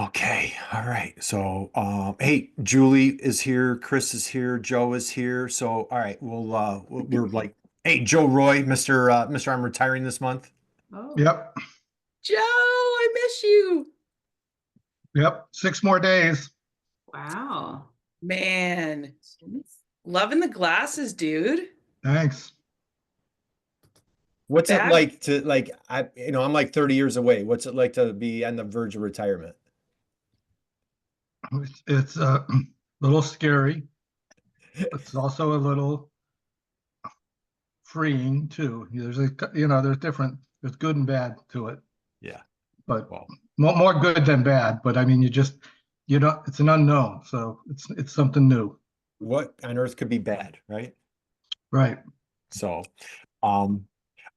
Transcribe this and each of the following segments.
Okay, all right. So, hey, Julie is here, Chris is here, Joe is here. So, all right, we're like, hey, Joe Roy, Mr. I'm retiring this month. Oh, Yep, Joe, I miss you. yep. 6 more days. Wow. Man, loving the glasses, dude. Thanks. What's it Bad. like to I'm like 30 years away. What's it like to be on the verge of retirement? It's a little scary. It's also a little freeing too. There's good and bad to it, Yeah. but Well, more good than bad. But I mean, it's an unknown, so it's something new, what on earth could be bad, right? right? So, all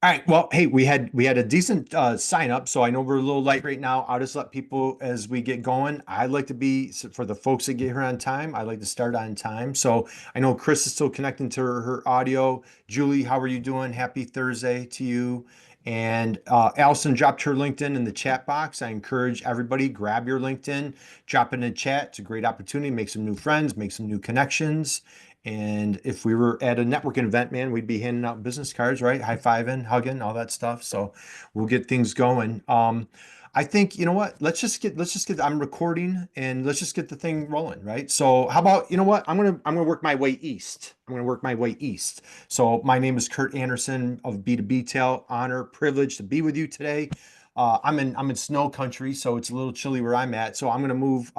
right. Well, hey, we had a decent sign up, so I know we're a little light right now. I'll just let people as we get going. I'd like to be for the folks that get here on time. I'd like to start on time. So I know Chris is still connecting to her audio. Julie, how are you doing? Happy Thursday to you. And Allison dropped her LinkedIn in the chat box. I encourage everybody grab your LinkedIn, drop it in the chat. It's a great opportunity to make some new friends, make some new connections. And if we were at a networking event, man, we'd be handing out business cards, right? High-fiving, hugging, all that stuff. So we'll get things going. I think, you know what? Let's just get, I'm recording and let's just get the thing rolling, right? So how about, you know what? I'm gonna work my way east. I'm gonna work my way east. So my name is Curt Anderson of B2Btail. Honor, privilege to be with you today. I'm in snow country, so it's a little chilly where I'm at. So I'm gonna move.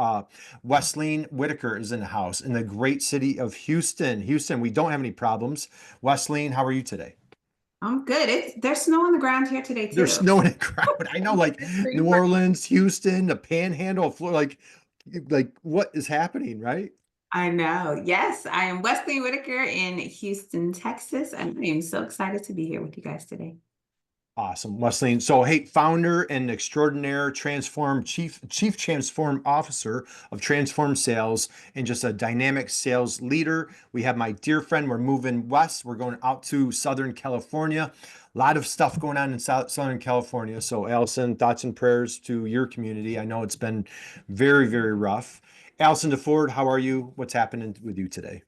Wesleyne Whittaker is in the house in the great city of Houston. Houston, we don't have any problems. Wesleyne, how are you today? I'm good. There's snow on the ground here today There's too. snow in the ground. I know, like It's pretty New fun. Orleans, Houston, the Panhandle of Florida. Like what is happening, right? I know. Yes, I am Wesleyne Whittaker in Houston, Texas, and I am so excited to be here with you guys today. Awesome, Wesleyne. So, hey, founder and extraordinaire transform chief transform officer of Transform Sales and just a dynamic sales leader. We have my dear friend. We're moving west. We're going out to Southern California. A lot of stuff going on in Southern California. So, Allison, thoughts and prayers to your community. I know it's been very, very rough. Allison DeFord, how are you? What's happening with you today?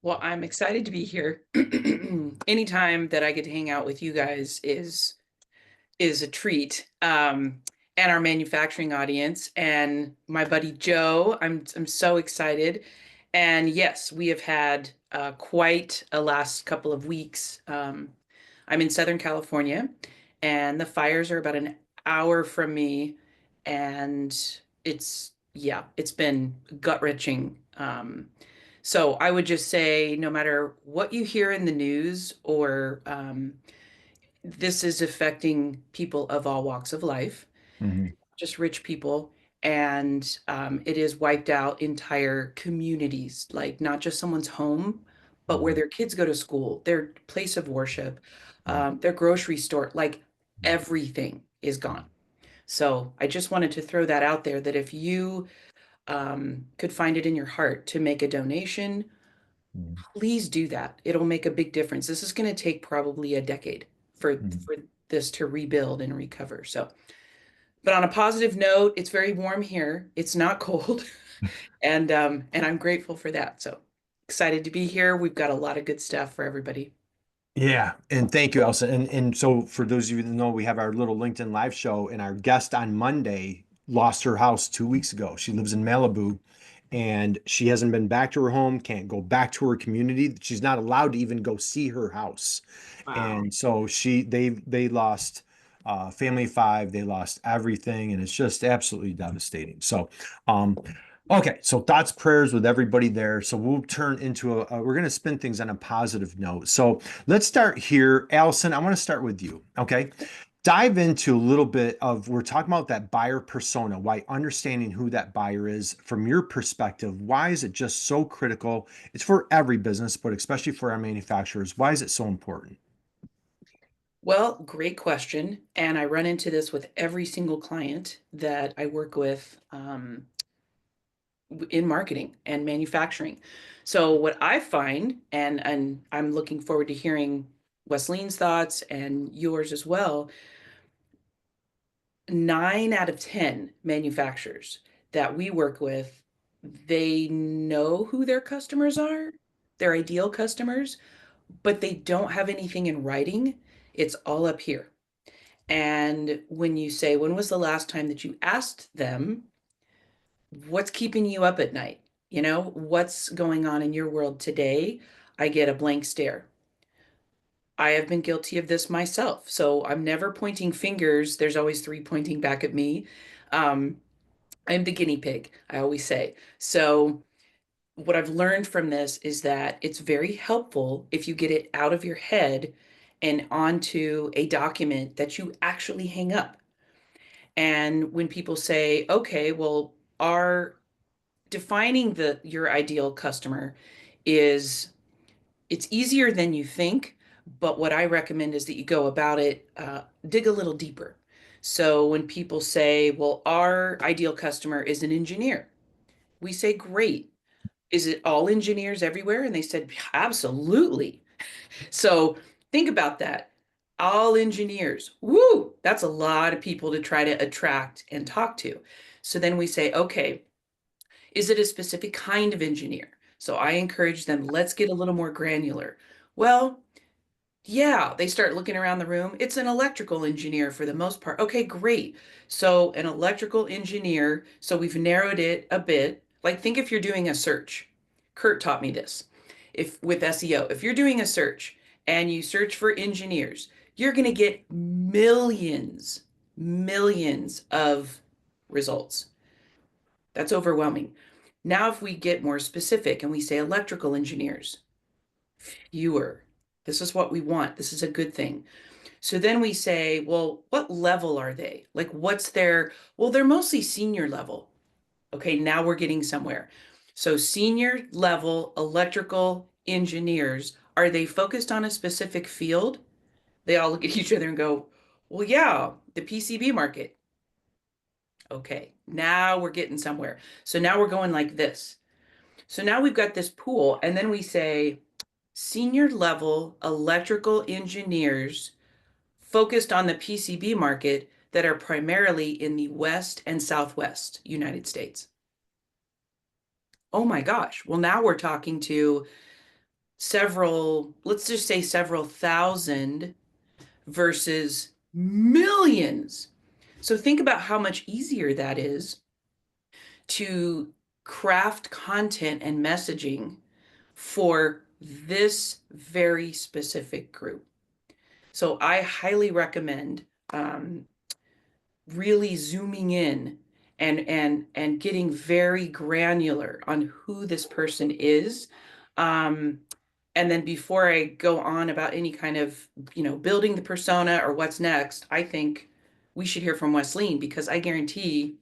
Well, I'm excited to be here. Anytime that I get to hang out with you guys is a treat. And our manufacturing audience and my buddy Joe, I'm so excited. And yes, we have had quite a last couple of weeks. I'm in Southern California, and the fires are about an hour from me, and it's been gut-wrenching. So I would just say, no matter what you hear in the news or this is affecting people of all walks of life, Mhm. just rich people. And it has wiped out entire communities, like not just someone's home, but where Mhm. their kids go to school, their place of worship, Mhm. their grocery store, like everything is gone. So I just wanted to throw that out there that if you could find it in your heart to make a donation, Mhm. please do that. It'll make a big difference. This is going to take probably a decade Mhm. for this to rebuild and recover. So, but on a positive note, it's very warm here. It's not cold, and I'm grateful for that. So excited to be here. We've got a lot of good stuff for everybody. Yeah, and thank you, Elsa. And so for those of you that know, we have our little LinkedIn live show, and our guest on Monday lost her house 2 weeks ago. She lives in Malibu, and she hasn't been back to her home, can't go back to her community. She's not allowed to even go see her house. Wow. And so they lost family of five, they lost everything, and it's just absolutely devastating. So okay, so thoughts, prayers with everybody there. So we'll turn into we're going to spin things on a positive note. So let's start here. Allison, I want to start with you. Okay. Dive into a little bit of, we're talking about that buyer persona, why understanding who that buyer is from your perspective. Why is it just so critical? It's for every business, but especially for our manufacturers. Why is it so important? Well, great question. And I run into this with every single client that I work with in marketing and manufacturing. So what I find, and I'm looking forward to hearing Weslene's thoughts and yours as well, 9 out of 10 manufacturers that we work with, they know who their customers are, their ideal customers, but they don't have anything in writing. It's all up here. And when you say, when was the last time that you asked them, what's keeping you up at night? You know, what's going on in your world today? I get a blank stare. I have been guilty of this myself. So I'm never pointing fingers. There's always three pointing back at me. I'm the guinea pig, I always say. So what I've learned from this is that it's very helpful if you get it out of your head and onto a document that you actually hang up. And when people say, okay, well, our defining your ideal customer is, it's easier than you think, but what I recommend is that you go about it, dig a little deeper. So when people say, well, our ideal customer is an engineer, we say, great. Is it all engineers everywhere? And they said, absolutely. So think about that. All engineers. Woo, that's a lot of people to try to attract and talk to. So then we say, okay, is it a specific kind of engineer? So I encourage them, let's get a little more granular. Well, yeah, they start looking around the room. It's an electrical engineer for the most part. Okay, great. So an electrical engineer, so we've narrowed it a bit. Like think if you're doing a search. Curt taught me this. If with SEO, if you're doing a search and you search for engineers, you're going to get millions of results. That's overwhelming. Now, if we get more specific and we say electrical engineers, fewer. This is what we want. This is a good thing. So then we say, well, what level are they? Like, what's their, well, they're mostly senior level. Okay, now we're getting somewhere. So senior level electrical engineers, are they focused on a specific field? They all look at each other and go, well, yeah, the PCB market. Okay, now we're getting somewhere. So now we're going like this. So now we've got this pool, and then we say, senior level electrical engineers focused on the PCB market that are primarily in the West and Southwest United States. Oh my gosh. Well, now we're talking to several, let's just say several thousand versus millions. So think about how much easier that is to craft content and messaging for this very specific group. So I highly recommend really zooming in and getting very granular on who this person is. And then before I go on about any kind of, building the persona or what's next, I think we should hear from Wesleyne, because I guarantee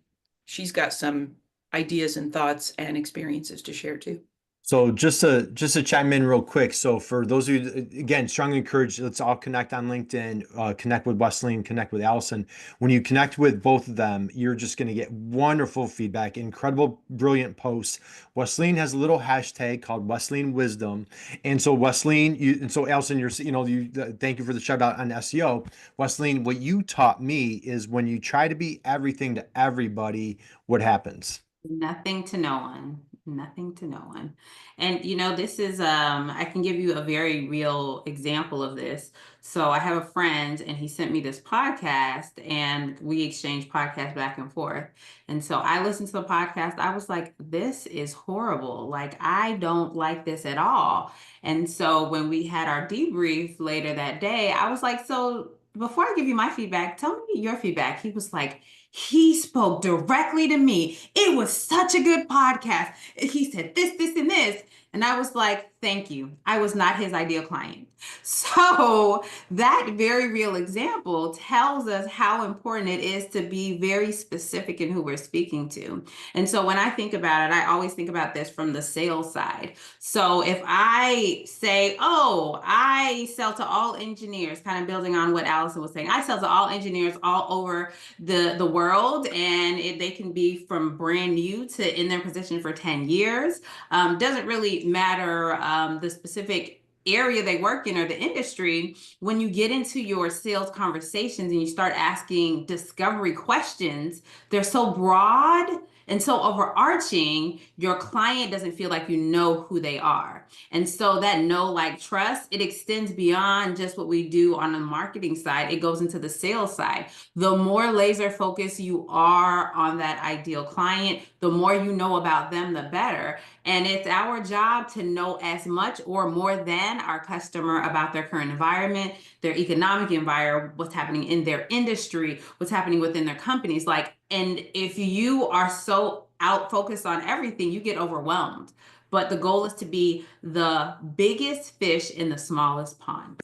she's got some ideas and thoughts and experiences to share too. So just to chime in real quick. So for those of you, again, strongly encourage, let's all connect on LinkedIn, connect with Wesleyne, connect with Allison. When you connect with both of them, you're just going to get wonderful feedback, incredible, brilliant posts. Wesleyne has a little hashtag called Wesleyne Wisdom. And so Wesleyne, and so Allison, thank you for the shout out on SEO. Wesleyne, what you taught me is when you try to be everything to everybody, what happens? Nothing to no one. Nothing to no one. And this is I can give you a very real example of this. So I have a friend and he sent me this podcast and we exchanged podcasts back and forth. And so I listened to the podcast. I was like, this is horrible. Like, I don't like this at all. And so when we had our debrief later that day, I was like, so before I give you my feedback, tell me your feedback. He was like, he spoke directly to me. It was such a good podcast. He said this, and this. And I was like, thank you. I was not his ideal client. So that very real example tells us how important it is to be very specific in who we're speaking to. And so when I think about it, I always think about this from the sales side. So if I say, oh, I sell to all engineers, kind of building on what Allison was saying, I sell to all engineers all over the world, and they can be from brand new to in their position for 10 years. Doesn't really matter the specific area they work in or the industry. When you get into your sales conversations and you start asking discovery questions, they're so broad And so overarching, your client doesn't feel like you know who they are. And so that know, like, trust, it extends beyond just what we do on the marketing side. It goes into the sales side. The more laser focused you are on that ideal client, the more you know about them, the better. And it's our job to know as much or more than our customer about their current environment, their economic environment, what's happening in their industry, what's happening within their companies. Like, and if you are so out focused on everything, you get overwhelmed. But the goal is to be the biggest fish in the smallest pond.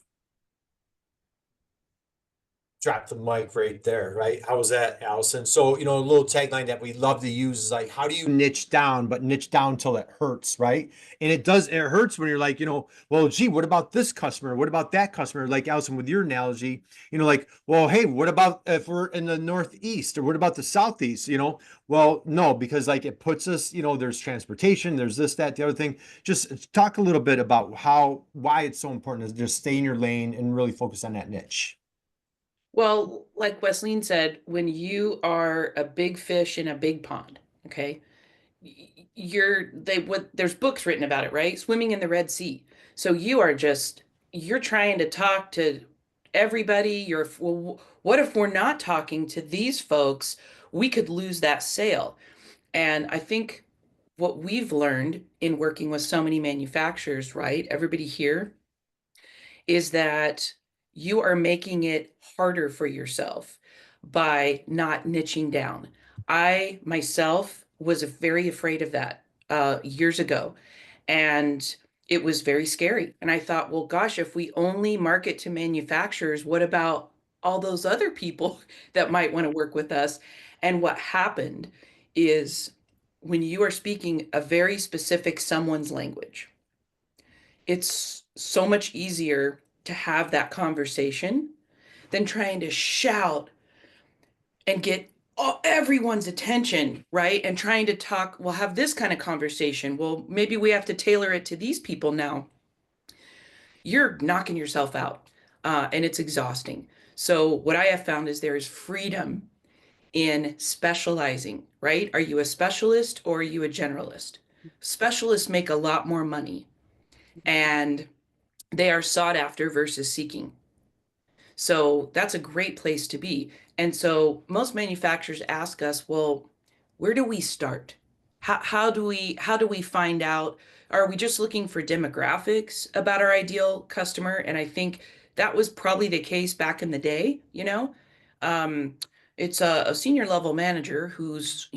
Drop the mic right there, right? How was that, Allison? So, a little tagline that we love to use is like, how do you niche down, but niche down till it hurts, right? And it hurts when you're like, well, gee, what about this customer? What about that customer? Like Allison, with your analogy, like, well, hey, what about if we're in the Northeast, or what about the Southeast? Well, no, because like it puts us, there's transportation, there's this, that, the other thing. Just talk a little bit about why it's so important to just stay in your lane and really focus on that niche. Well, like Wesleyne said, when you are a big fish in a big pond, okay, there's books written about it, right? Swimming in the Red Sea. So you're trying to talk to everybody. Well, what if we're not talking to these folks? We could lose that sale. And I think what we've learned in working with so many manufacturers, right? Everybody here, is that you are making it harder for yourself by not niching down. I myself was very afraid of that years ago, and it was very scary. And I thought, well, gosh, if we only market to manufacturers, what about all those other people that might want to work with us? And what happened is when you are speaking a very specific someone's language, it's so much easier to have that conversation than trying to shout and get everyone's attention, right? And trying to talk, we'll have this kind of conversation. Well, maybe we have to tailor it to these people now. You're knocking yourself out, and it's exhausting. So what I have found is there is freedom in specializing, right? Are you a specialist or are you a generalist? Specialists make a lot more money, and they are sought after versus seeking. So that's a great place to be. And so most manufacturers ask us, well, where do we start? How do we find out? Are we just looking for demographics about our ideal customer? And I think that was probably the case back in the day, Um, it's a senior level manager who's,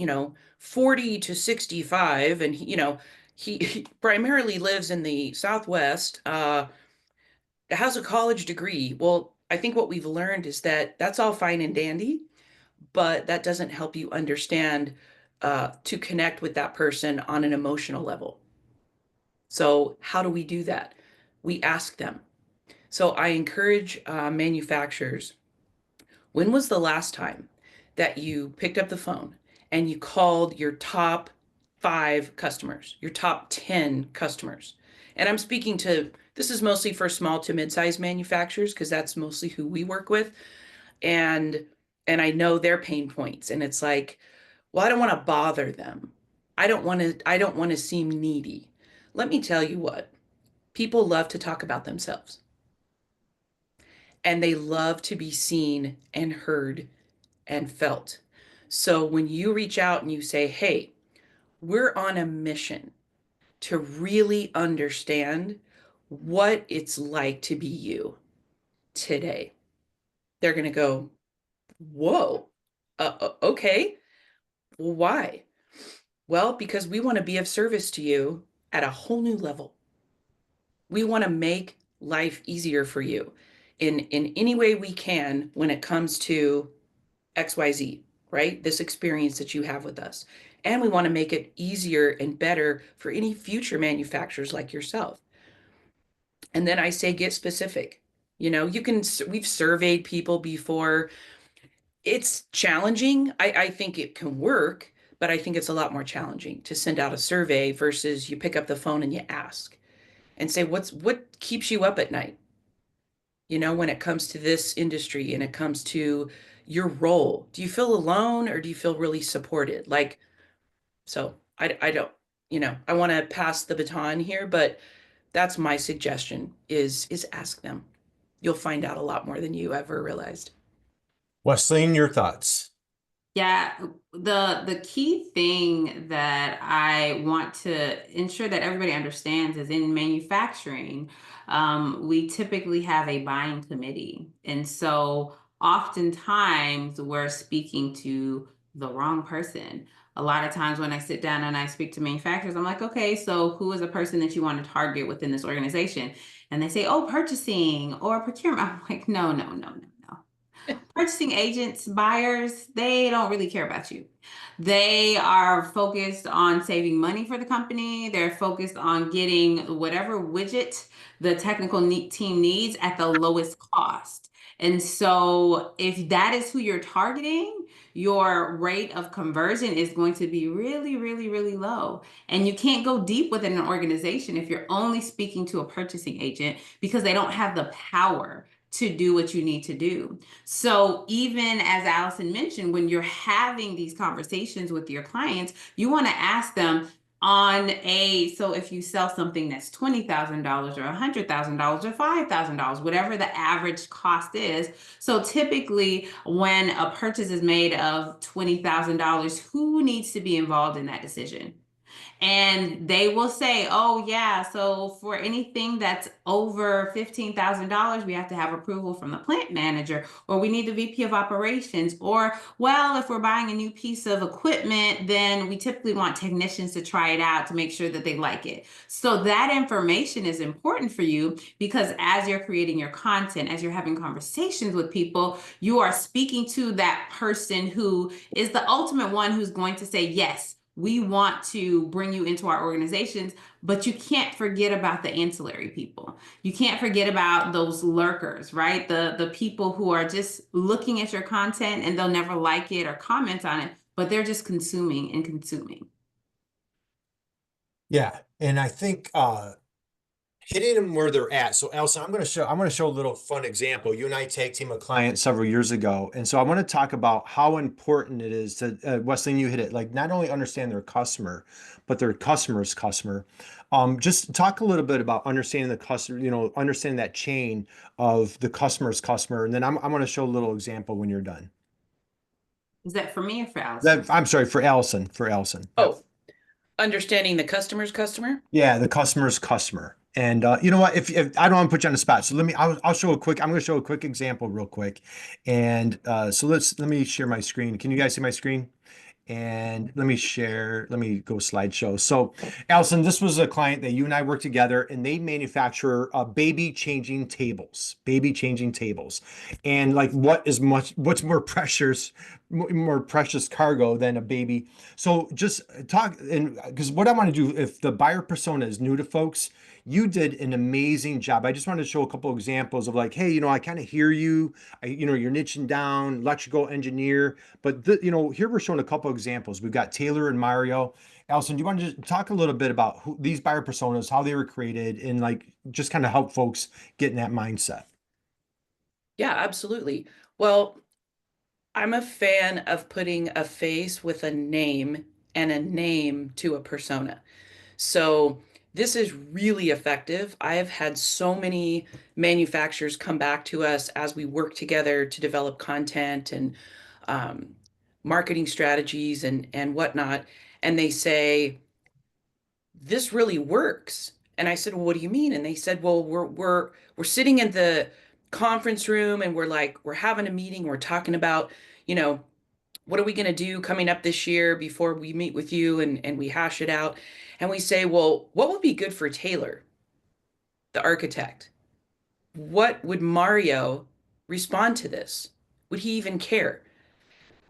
40 to 65, and he primarily lives in the Southwest, has a college degree. Well, I think what we've learned is that that's all fine and dandy, but that doesn't help you understand to connect with that person on an emotional level. So how do we do that? We ask them. So I encourage manufacturers, when was the last time that you picked up the phone and you called your top 5 customers, your top 10 customers? And I'm speaking to, this is mostly for small to mid-sized manufacturers because that's mostly who we work with. And I know their pain points. And it's like, well, I don't want to bother them. I don't want to seem needy. Let me tell you what, people love to talk about themselves. And they love to be seen and heard and felt. So when you reach out and you say, hey, we're on a mission to really understand what it's like to be you today, they're going to go, whoa, okay. Well, why? Well, because we want to be of service to you at a whole new level. We want to make life easier for you in any way we can when it comes to XYZ, right? This experience that you have with us. And we want to make it easier and better for any future manufacturers like yourself. And then I say, get specific. We've surveyed people before. It's challenging. I think it can work, but I think it's a lot more challenging to send out a survey versus you pick up the phone and you ask and say, what keeps you up at night? When it comes to this industry and it comes to your role, do you feel alone or do you feel really supported? Like, So I don't, I want to pass the baton here, but that's my suggestion is ask them. You'll find out a lot more than you ever realized. Wesleyne, your thoughts? Yeah, the key thing that I want to ensure that everybody understands is in manufacturing, we typically have a buying committee. And so oftentimes we're speaking to the wrong person. A lot of times when I sit down and I speak to manufacturers, I'm like, okay, so who is a person that you want to target within this organization? And they say, oh, purchasing or procurement. I'm like, no, no, no, no, no. Purchasing agents, buyers, they don't really care about you. They are focused on saving money for the company. They're focused on getting whatever widget the technical team needs at the lowest cost. And so if that is who you're targeting, your rate of conversion is going to be really, really, really low. And you can't go deep within an organization if you're only speaking to a purchasing agent because they don't have the power to do what you need to do. So even as Allison mentioned, when you're having these conversations with your clients, you want to ask them so if you sell something that's $20,000 or $100,000 or $5,000, whatever the average cost is. So typically when a purchase is made of $20,000, who needs to be involved in that decision? And they will say, oh, yeah, so for anything that's over $15,000, we have to have approval from the plant manager, or we need the VP of operations, or, well, if we're buying a new piece of equipment, then we typically want technicians to try it out to make sure that they like it. So that information is important for you because as you're creating your content, as you're having conversations with people, you are speaking to that person who is the ultimate one who's going to say, yes, we want to bring you into our organizations, but you can't forget about the ancillary people. You can't forget about those lurkers, right? The people who are just looking at your content and they'll never like it or comment on it, but they're just consuming and consuming. Yeah, and I think hitting them where they're at. So Elsa, I'm going to show a little fun example. You and I tag team a client several years ago. And so I want to talk about how important it is to, Wesleyne, you hit it, like not only understand their customer, but their customer's customer. Just talk a little bit about understanding the customer, understanding that chain of the customer's customer. And then I'm going to show a little example when you're done. Is that for me or for Allison? I'm sorry, for Allison, Yep. Oh, understanding the customer's customer. Yeah, the customer's customer. And you know what? If I don't want to put you on the spot, so I'll show a quick. I'm going to show a quick example real quick. And so let me share my screen. Can you guys see my screen? And let me go slideshow. So Allison, this was a client that you and I worked together and they manufacture baby changing tables. And like what's more precious cargo than a baby? So just talk, and because what I want to do, if the buyer persona is new to folks, you did an amazing job. I just wanted to show a couple examples of like, hey, I kind of hear you. You're niching down, electrical engineer, but here we're showing a couple examples. We've got Taylor and Mario. Allison, do you want to just talk a little bit about these buyer personas, how they were created, and like just kind of help folks get in that mindset? Yeah, absolutely. Well, I'm a fan of putting a face with a name and a name to a persona. So this is really effective. I have had so many manufacturers come back to us as we work together to develop content and marketing strategies and whatnot. And they say, this really works. And I said, well, what do you mean? And they said, well, we're sitting in the conference room and we're having a meeting. We're talking about, what are we going to do coming up this year before we meet with you and we hash it out. And we say, well, what would be good for Taylor, the architect? What would Mario respond to this? Would he even care?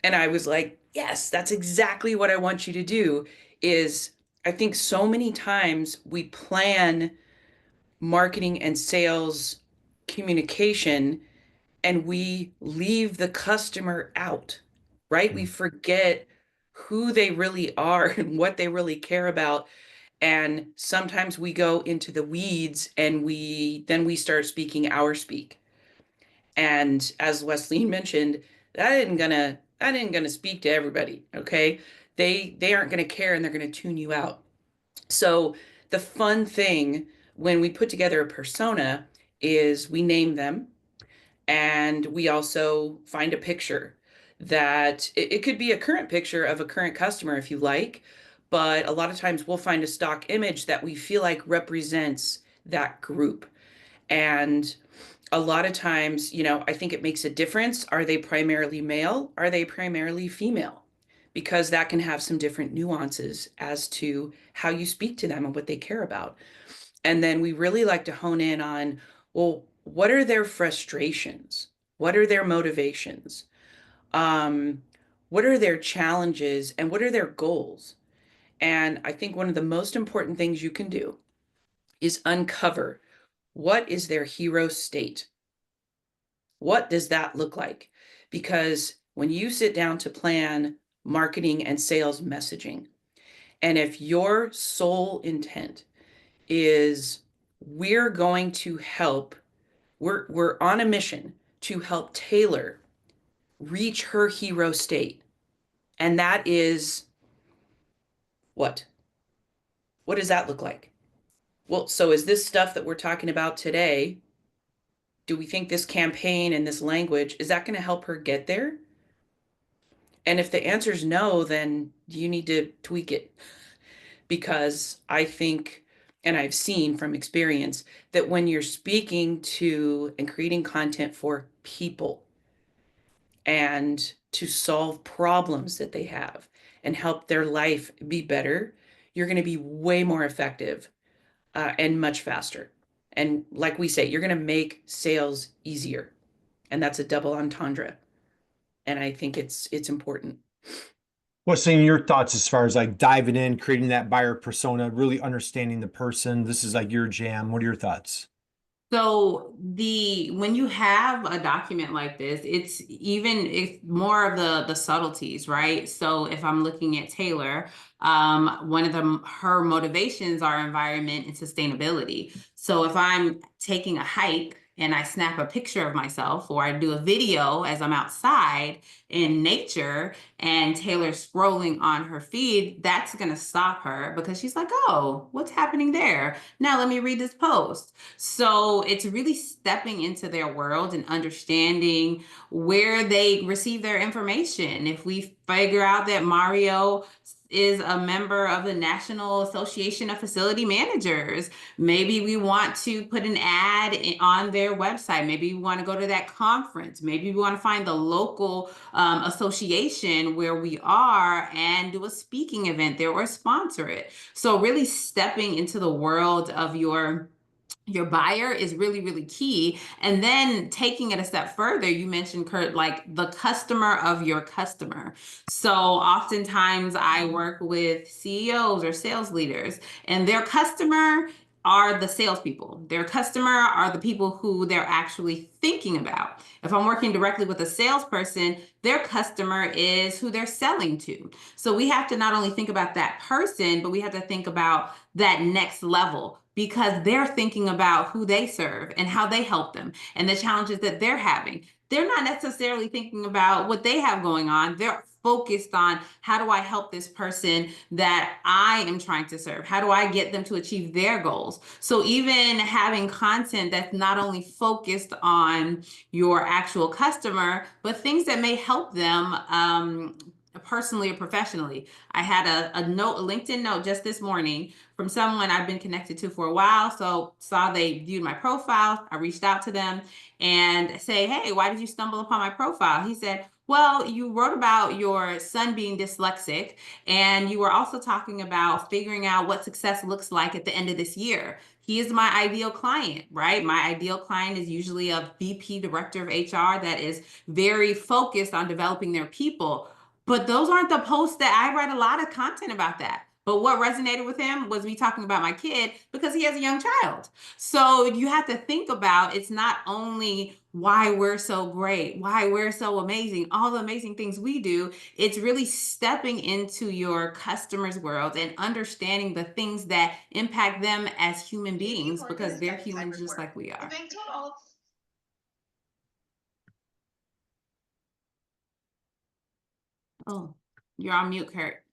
And I was like, yes, that's exactly what I want you to do. Is I think so many times we plan marketing and sales communication and we leave the customer out, right? We forget who they really are and what they really care about. And sometimes we go into the weeds and we start speaking our speak. And as Wesleyne mentioned, that isn't gonna speak to everybody. Okay. they aren't going to care, and they're going to tune you out. So the fun thing when we put together a persona is we name them, and we also find a picture that it could be a current picture of a current customer if you like, but a lot of times we'll find a stock image that we feel like represents that group. And a lot of times, I think it makes a difference. Are they primarily male? Are they primarily female? Because that can have some different nuances as to how you speak to them and what they care about. And then we really like to hone in on, well, what are their frustrations? What are their motivations? What are their challenges and what are their goals? And I think one of the most important things you can do is uncover what is their hero state? What does that look like? Because when you sit down to plan marketing and sales messaging, and if your sole intent is we're going to help, we're on a mission to help Taylor reach her hero state. And that is what? What does that look like? Well, so is this stuff that we're talking about today, do we think this campaign and this language, is that going to help her get there? And if the answer is no, then you need to tweak it. Because I think, and I've seen from experience, that when you're speaking to and creating content for people and to solve problems that they have and help their life be better, you're going to be way more effective and much faster. And like we say, you're going to make sales easier. And that's a double entendre. And I think it's important. What's in your thoughts as far as like diving in, creating that buyer persona, really understanding the person? This is like your jam. What are your thoughts? So when you have a document like this, it's more of the subtleties, right? So if I'm looking at Taylor, one of her motivations are environment and sustainability. So if I'm taking a hike and I snap a picture of myself, or I do a video as I'm outside in nature and Taylor's scrolling on her feed, that's going to stop her because she's like, oh, what's happening there? Now let me read this post. So it's really stepping into their world and understanding where they receive their information. If we figure out that Mario is a member of the National Association of Facility Managers, maybe we want to put an ad on their website. Maybe we want to go to that conference. Maybe we want to find the local association where we are and do a speaking event there or sponsor it. So really stepping into the world of your buyer is really, really key. And then taking it a step further, you mentioned, Curt, like the customer of your customer. So oftentimes I work with CEOs or sales leaders, and their customer are the salespeople. Their customer are the people who they're actually thinking about. If I'm working directly with a salesperson, their customer is who they're selling to. So we have to not only think about that person, but we have to think about that next level, because they're thinking about who they serve and how they help them and the challenges that they're having. They're not necessarily thinking about what they have going on. They're focused on, how do I help this person that I am trying to serve? How do I get them to achieve their goals? So even having content that's not only focused on your actual customer, but things that may help them personally or professionally. I had a LinkedIn note just this morning from someone I've been connected to for a while. So saw they viewed my profile. I reached out to them and say, hey, why did you stumble upon my profile? He said, well, you wrote about your son being dyslexic, and you were also talking about figuring out what success looks like at the end of this year. He is my ideal client, right? My ideal client is usually a VP, director of HR, that is very focused on developing their people. But those aren't the posts that I write a lot of content about that. But what resonated with him was me talking about my kid, because he has a young child. So you have to think about, it's not only why we're so great, why we're so amazing, all the amazing things we do. It's really stepping into your customer's world and understanding the things that impact them as human beings, because they're humans just like we are. Oh, you're on mute, Curt.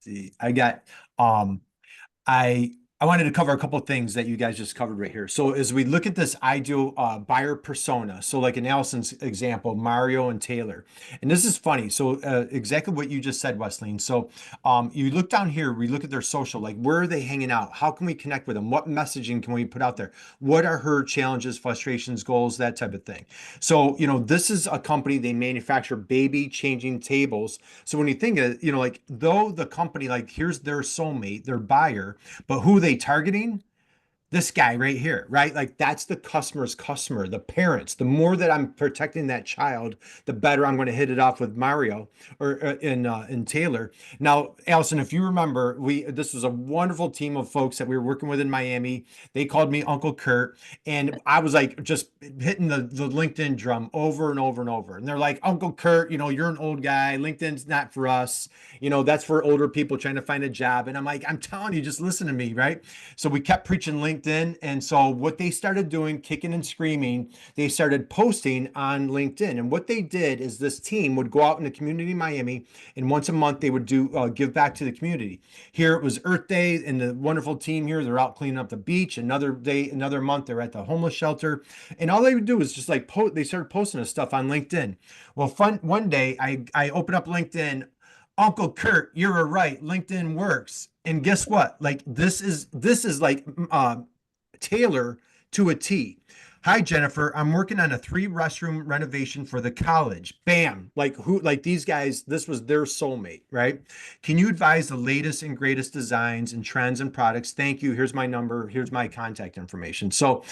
see. I got, I I wanted to cover a couple of things that you guys just covered right here. So as we look at this ideal buyer persona, so like in Allison's example, Mario and Taylor, and this is funny. So exactly what you just said, Wesleyne. So you look down here, we look at their social, like where are they hanging out? How can we connect with them? What messaging can we put out there? What are her challenges, frustrations, goals, that type of thing. So, this is a company, they manufacture baby changing tables. So when you think of, like though the company, like here's their soulmate, their buyer, but who are they targeting? This guy right here, right? Like that's the customer's customer, the parents. The more that I'm protecting that child, the better I'm going to hit it off with Mario or in Taylor. Now, Allison, if you remember, this was a wonderful team of folks that we were working with in Miami. They called me Uncle Curt, and I was like just hitting the LinkedIn drum over and over and over. And they're like, Uncle Curt, you're an old guy. LinkedIn's not for us. That's for older people trying to find a job. And I'm like, I'm telling you, just listen to me, right? So we kept preaching LinkedIn. And so what they started doing, kicking and screaming, they started posting on LinkedIn. And what they did is this team would go out in the community in Miami, and once a month they would do give back to the community. Here it was Earth Day, and the wonderful team here, they're out cleaning up the beach. Another day, another month, they're at the homeless shelter. And all they would do is just like they started posting this stuff on LinkedIn. Well, one day I opened up LinkedIn. Uncle Curt, you're right. LinkedIn works. And guess what? Like this is like Taylor to a T. Hi, Jennifer. I'm working on a 3-restroom renovation for the college. Bam. Like these guys, this was their soulmate, right? Can you advise the latest and greatest designs and trends and products? Thank you. Here's my number. Here's my contact information. So,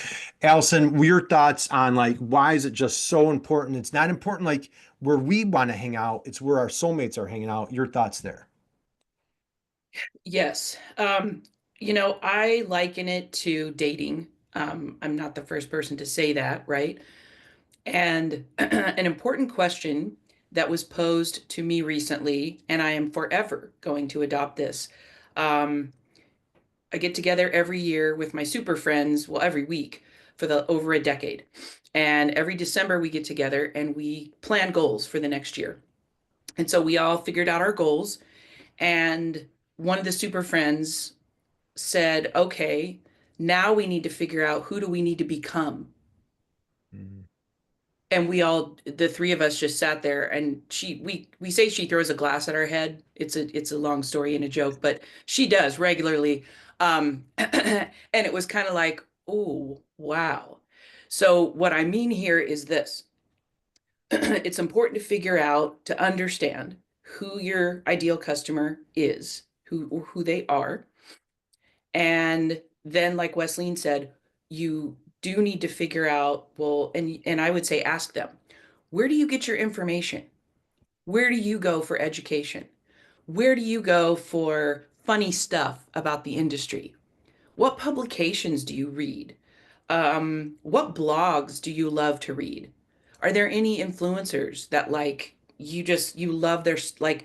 Allison, your thoughts on like, why is it just so important? It's not important like where we want to hang out. It's where our soulmates are hanging out. Your thoughts there? Yes. I liken it to dating. I'm not the first person to say that, right? And an important question that was posed to me recently, and I am forever going to adopt this. I get together every year with my super friends, well, every week for over a decade. And every December we get together and we plan goals for the next year. And so we all figured out our goals. And one of the super friends said, okay, now we need to figure out who do we need to become. Mhm. And the three of us just sat there, and we say she throws a glass at our head. It's a long story and a joke, but she does regularly. And it was kind of like, oh, wow. So what I mean here is this. It's important to figure out, to understand who your ideal customer is, who they are. And then, like Wesleyne said, you do need to figure out, well, and I would say ask them, where do you get your information? Where do you go for education? Where do you go for funny stuff about the industry? What publications do you read? What blogs do you love to read? Are there any influencers that like you love their like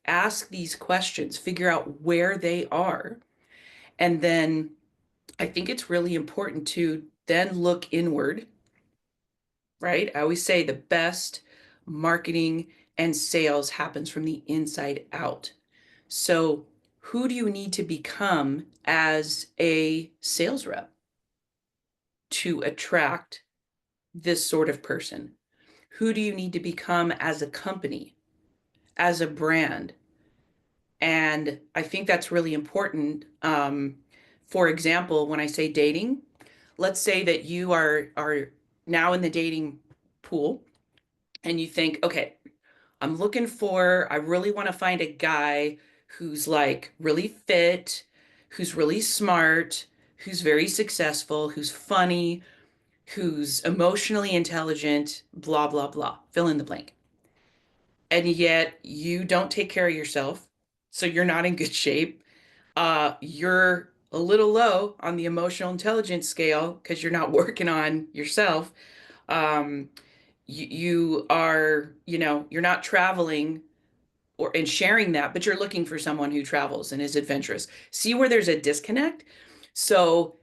ask these questions, figure out where they are. And then I think it's really important to then look inward, right? I always say the best marketing and sales happens from the inside out. So, who do you need to become as a sales rep to attract this sort of person? Who do you need to become as a company, as a brand? And I think that's really important. For example, when I say dating, let's say that you are now in the dating pool and you think, okay, I really want to find a guy who's like really fit, who's really smart, who's very successful, who's funny, who's emotionally intelligent, blah, blah, blah, fill in the blank. And yet you don't take care of yourself. So you're not in good shape. You're a little low on the emotional intelligence scale because you're not working on yourself. Um, you are, you're not traveling and sharing that, but you're looking for someone who travels and is adventurous. See where there's a disconnect? So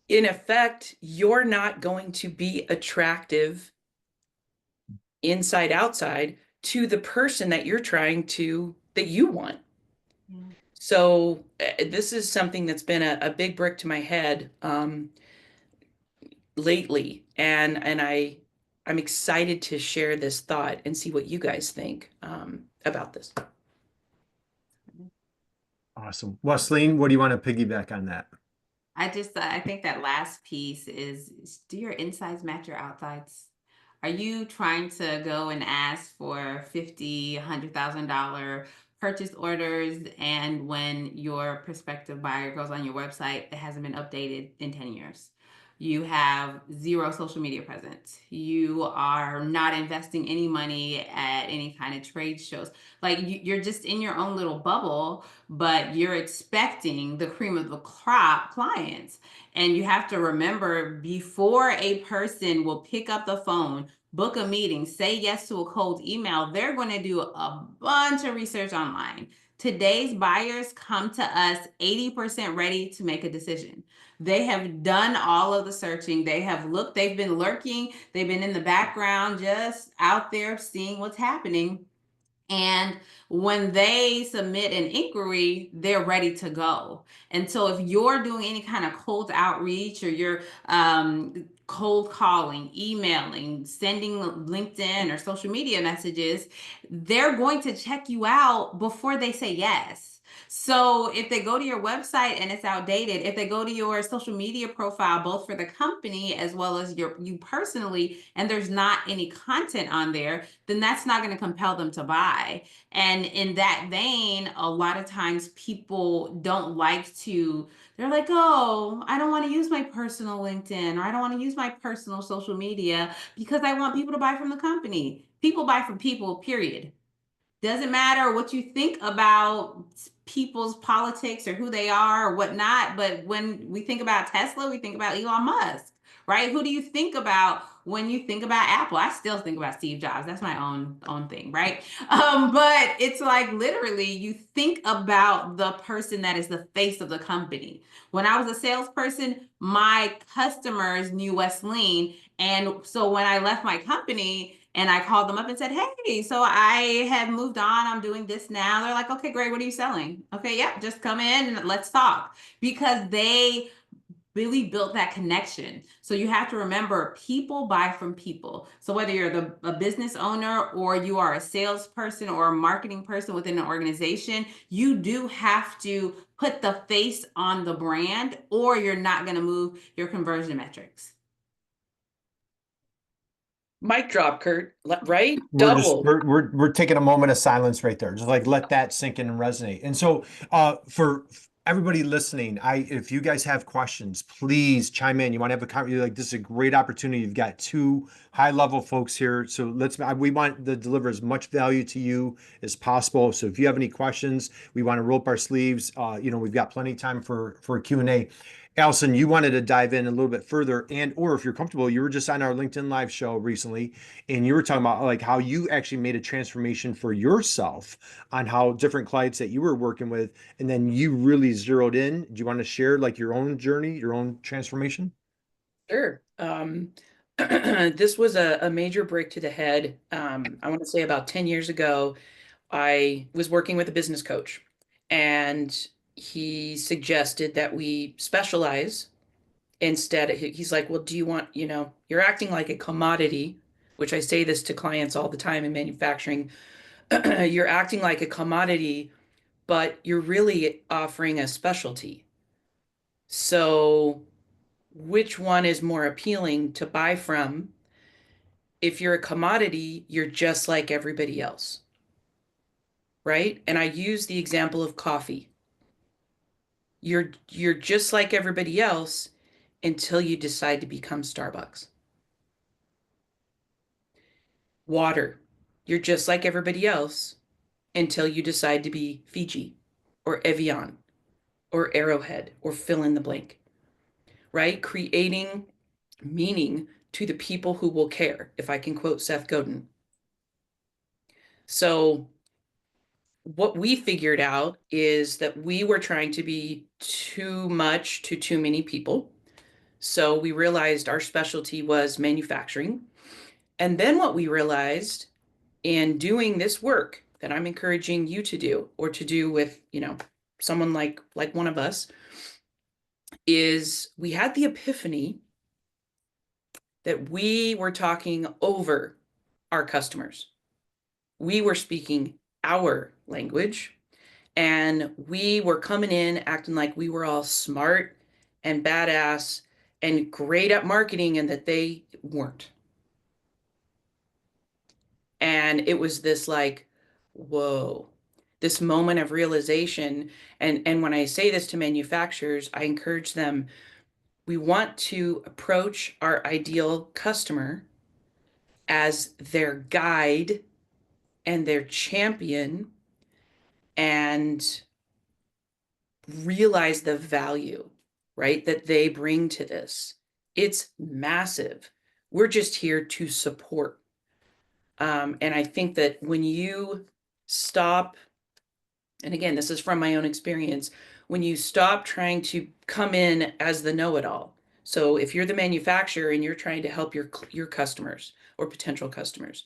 in effect, you're not going to be attractive inside outside to the person that you want. Yeah. So this is something that's been a big brick to my head lately, and I'm excited to share this thought and see what you guys think about this. Awesome. Wesleyne, what do you want to piggyback on that? I think that last piece is, do your insides match your outsides? Are you trying to go and ask for $50, $100,000 purchase orders, and when your prospective buyer goes on your website, it hasn't been updated in 10 years? You have zero social media presence. You are not investing any money at any kind of trade shows. Like you're just in your own little bubble, but you're expecting the cream of the crop clients. And you have to remember, before a person will pick up the phone, book a meeting, say yes to a cold email, they're going to do a bunch of research online. Today's buyers come to us 80% ready to make a decision. They have done all of the searching. They have looked, they've been lurking, they've been in the background, just out there seeing what's happening. And when they submit an inquiry, they're ready to go. And so if you're doing any kind of cold outreach, or you're cold calling, emailing, sending LinkedIn or social media messages, they're going to check you out before they say yes. So if they go to your website and it's outdated, if they go to your social media profile, both for the company as well as you personally, and there's not any content on there, then that's not going to compel them to buy. And in that vein, a lot of times people don't like to, they're like, oh, I don't want to use my personal LinkedIn, or I don't want to use my personal social media because I want people to buy from the company. People buy from people, period. Doesn't matter what you think about people's politics or who they are or whatnot, but when we think about Tesla, we think about Elon Musk, right? Who do you think about when you think about Apple? I still think about Steve Jobs. That's my own thing, right? But it's like literally you think about the person that is the face of the company. When I was a salesperson, my customers knew Wesleyne, and so when I left my company, and I called them up and said, hey, so I have moved on. I'm doing this now. They're like, okay, great. What are you selling? Okay, yeah, just come in and let's talk. Because they really built that connection. So you have to remember, people buy from people. So whether you're a business owner, or you are a salesperson or a marketing person within an organization, you do have to put the face on the brand, or you're not going to move your conversion metrics. Mic drop, Curt, right? We're just Double. we're taking a moment of silence right there. Just like let that sink in and resonate. And so for everybody listening, if you guys have questions, please chime in. You want to have a conversation, like this is a great opportunity. You've got two high-level folks here. So we want to deliver as much value to you as possible. So if you have any questions, we want to roll up our sleeves. We've got plenty of time for Q&A. Allison, you wanted to dive in a little bit further, or if you're comfortable, you were just on our LinkedIn Live show recently, and you were talking about like how you actually made a transformation for yourself on how different clients that you were working with, and then you really zeroed in. Do you want to share like your own journey, your own transformation? Sure. This was a major break to the head. I want to say about 10 years ago, I was working with a business coach, and he suggested that we specialize instead. He's like, well, do you want, you're acting like a commodity, which I say this to clients all the time in manufacturing. You're acting like a commodity, but you're really offering a specialty. So which one is more appealing to buy from? If you're a commodity, you're just like everybody else, right? And I use the example of coffee. You're just like everybody else until you decide to become Starbucks. Water. You're just like everybody else until you decide to be Fiji or Evian or Arrowhead or fill in the blank, right? Creating meaning to the people who will care, if I can quote Seth Godin. So what we figured out is that we were trying to be too much to too many people. So we realized our specialty was manufacturing. And then what we realized in doing this work that I'm encouraging you to do, or to do with, someone like one of us, is we had the epiphany that we were talking over our customers. We were speaking our language, and we were coming in acting like we were all smart and badass and great at marketing, and that they weren't. And it was this like, whoa, this moment of realization. And when I say this to manufacturers, I encourage them, we want to approach our ideal customer as their guide and their champion, and realize the value, right, that they bring to this. It's massive. We're just here to support. And I think that when you stop, and again, this is from my own experience, when you stop trying to come in as the know-it-all. So if you're the manufacturer and you're trying to help your customers or potential customers,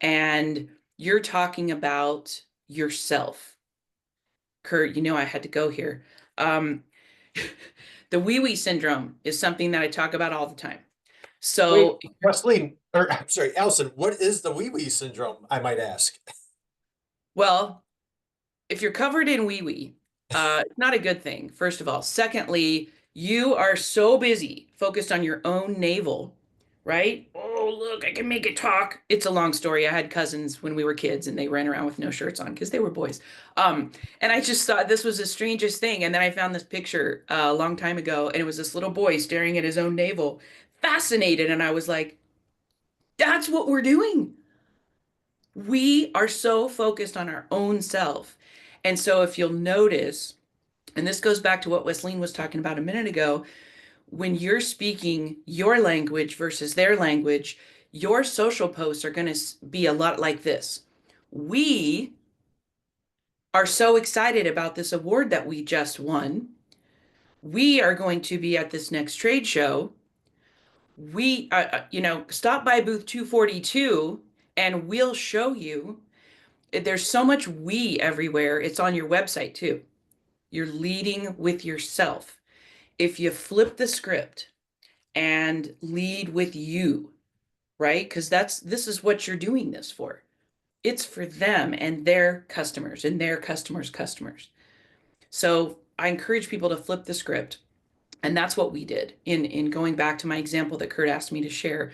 and you're talking about yourself, Curt, I had to go here. The wee syndrome is something that I talk about all the time. So, Wait, Wesleyne, or I'm sorry, Allison, what is the wee syndrome, I might ask? well, if you're covered in it's not a good thing, first of all. Secondly, you are so busy focused on your own navel, right? Oh, look, I can make it talk. It's a long story. I had cousins when we were kids and they ran around with no shirts on because they were boys. And I just thought this was the strangest thing. And then I found this picture a long time ago, and it was this little boy staring at his own navel, fascinated. And I was like, that's what we're doing. We are so focused on our own self. And so if you'll notice, and this goes back to what Wesleyne was talking about a minute ago, when you're speaking your language versus their language, your social posts are going to be a lot like this. We are so excited about this award that we just won. We are going to be at this next trade show. We, stop by booth 242 and we'll show you. There's so much we everywhere. It's on your website too. You're leading with yourself. If you flip the script and lead with you, right? Because this is what you're doing this for. It's for them and their customers and their customers' customers. So I encourage people to flip the script. And that's what we did in going back to my example that Curt asked me to share,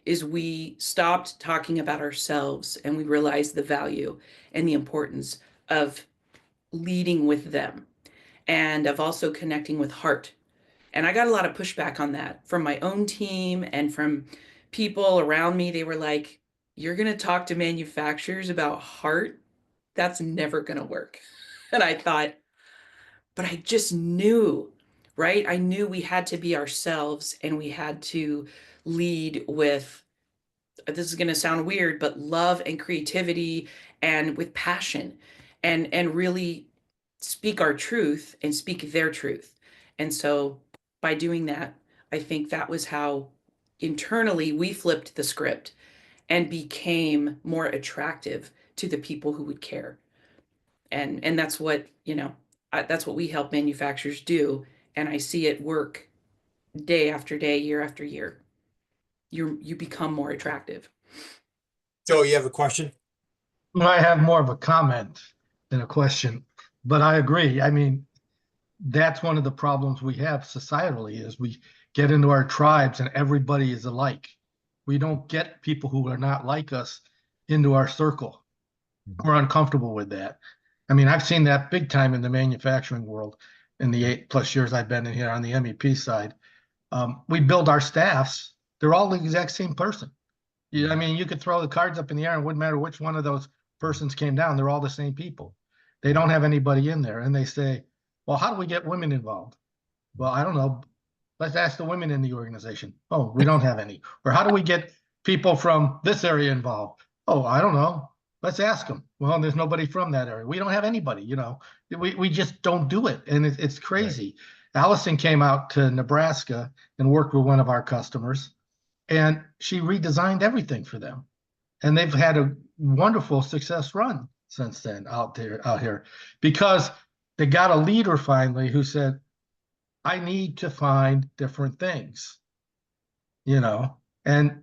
is we stopped talking about ourselves and we realized the value and the importance of leading with them and of also connecting with heart. And I got a lot of pushback on that from my own team and from people around me. They were like, you're going to talk to manufacturers about heart? That's never going to work. And I thought, but I just knew, right? I knew we had to be ourselves and we had to lead with, this is going to sound weird, but love and creativity and with passion and really speak our truth and speak their truth. And so by doing that, I think that was how internally we flipped the script and became more attractive to the people who would care. And that's what, that's what we help manufacturers do. And I see it work day after day, year after year. You become more attractive. Joe, you have a question? Well, I have more of a comment than a question, but I agree. I mean, that's one of the problems we have societally is we get into our tribes and everybody is alike. We don't get people who are not like us into our circle. We're uncomfortable with that. I mean, I've seen that big time in the manufacturing world in the 8+ years I've been in here on the MEP side. We build our staffs. They're all the exact same person. I mean, you could throw the cards up in the air and it wouldn't matter which one of those persons came down. They're all the same people. They don't have anybody in there. And they say, well, how do we get women involved? Well, I don't know. Let's ask the women in the organization. Oh, we don't have any. Or how do we get people from this area involved? Oh, I don't know. Let's ask them. Well, there's nobody from that area. We don't have anybody, we just don't do it. And it's crazy. Right. Allison came out to Nebraska and worked with one of our customers, and she redesigned everything for them. And they've had a wonderful success run since then out here because they got a leader finally who said, I need to find different things, and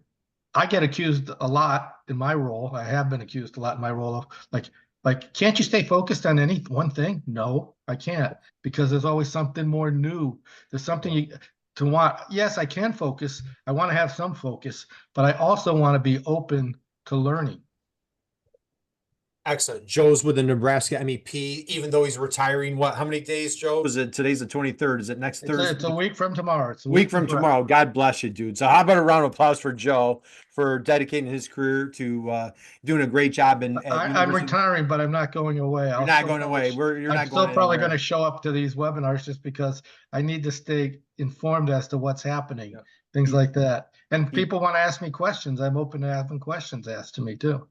I get accused a lot in my role. I have been accused a lot in my role of can't you stay focused on any one thing? No, I can't, because there's always something more new. There's something to want. Yes, I can focus. I want to have some focus, but I also want to be open to learning. Excellent. Joe's with the Nebraska MEP, even though he's retiring. What? How many days, Joe? Is it today's the 23rd? Is it next Thursday? It's a week from tomorrow. It's a week from tomorrow. God bless you, dude. So how about a round of applause for Joe for dedicating his career to doing a great job I'm retiring, but I'm not going away. You're not going away. I'm still probably going to show up to these webinars just because I need to stay informed as to what's happening, things like that. And people want to ask me questions. I'm open to having questions asked to me too.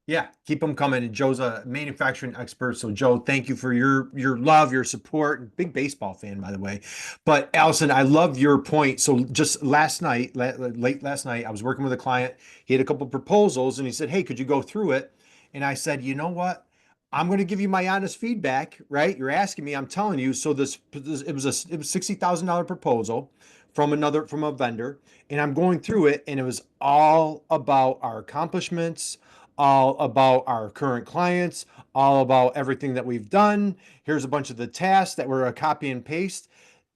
Yeah, keep them coming. And Joe's a manufacturing expert. So Joe, thank you for your love, your support. Big baseball fan, by the way. But Allison, I love your point. So just last night, late last night, I was working with a client. He had a couple of proposals and he said, hey, could you go through it? And I said, you know what? I'm going to give you my honest feedback, right? You're asking me, I'm telling you. So it was $60,000 proposal from a vendor, and I'm going through it, and it was all about our accomplishments, all about our current clients, all about everything that we've done. Here's a bunch of the tasks that were a copy and paste.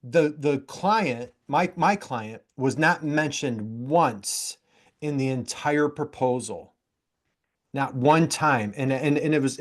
The client, my client, was not mentioned once in the entire proposal. Not one time. And it was